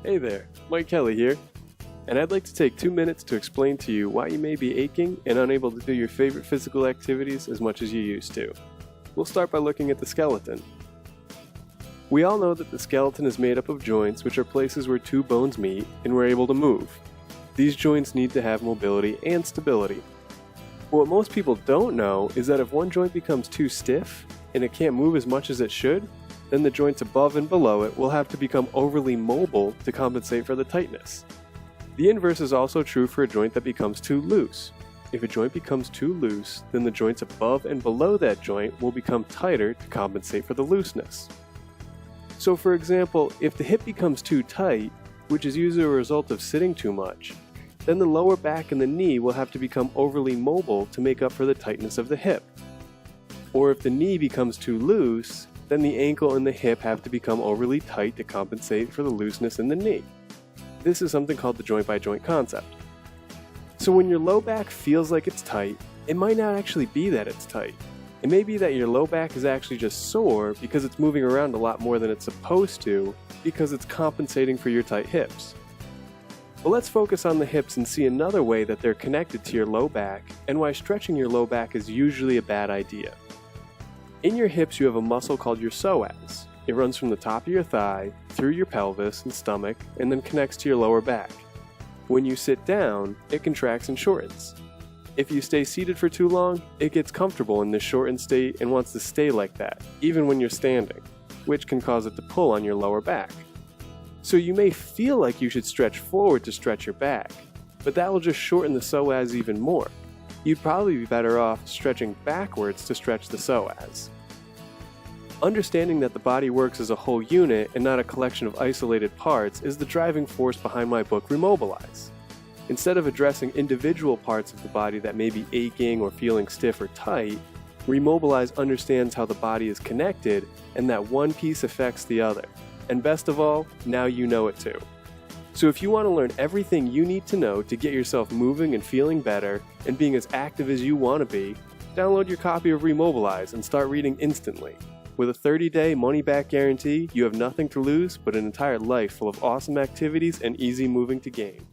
Hey there, Mike Kelly here, and I'd like to take 2 minutes to explain to you why you may be aching and unable to do your favorite physical activities as much as you used to. We'll start by looking at the skeleton. We all know that the skeleton is made up of joints, which are places where two bones meet and we're able to move. These joints need to have mobility and stability. But what most people don't know is that if one joint becomes too stiff and it can't move as much as it should, then the joints above and below it will have to become overly mobile to compensate for the tightness. The inverse is also true for a joint that becomes too loose. If a joint becomes too loose, then the joints above and below that joint will become tighter to compensate for the looseness. So for example, if the hip becomes too tight, which is usually a result of sitting too much, then the lower back and the knee will have to become overly mobile to make up for the tightness of the hip. Or if the knee becomes too loose, then the ankle and the hip have to become overly tight to compensate for the looseness in the knee. This is something called the joint-by-joint concept. So when your low back feels like it's tight, it might not actually be that it's tight. It may be that your low back is actually just sore because it's moving around a lot more than it's supposed to because it's compensating for your tight hips. But let's focus on the hips and see another way that they're connected to your low back and why stretching your low back is usually a bad idea. In your hips you have a muscle called your psoas. It runs from the top of your thigh, through your pelvis and stomach, and then connects to your lower back. When you sit down, it contracts and shortens. If you stay seated for too long, it gets comfortable in this shortened state and wants to stay like that, even when you're standing, which can cause it to pull on your lower back. So you may feel like you should stretch forward to stretch your back, but that will just shorten the psoas even more. You'd probably be better off stretching backwards to stretch the psoas. Understanding that the body works as a whole unit and not a collection of isolated parts is the driving force behind my book Remobilize. Instead of addressing individual parts of the body that may be aching or feeling stiff or tight, Remobilize understands how the body is connected and that one piece affects the other. And best of all, now you know it too. So if you want to learn everything you need to know to get yourself moving and feeling better and being as active as you want to be, download your copy of Remobilize and start reading instantly. With a 30-day money-back guarantee, you have nothing to lose but an entire life full of awesome activities and easy moving to gain.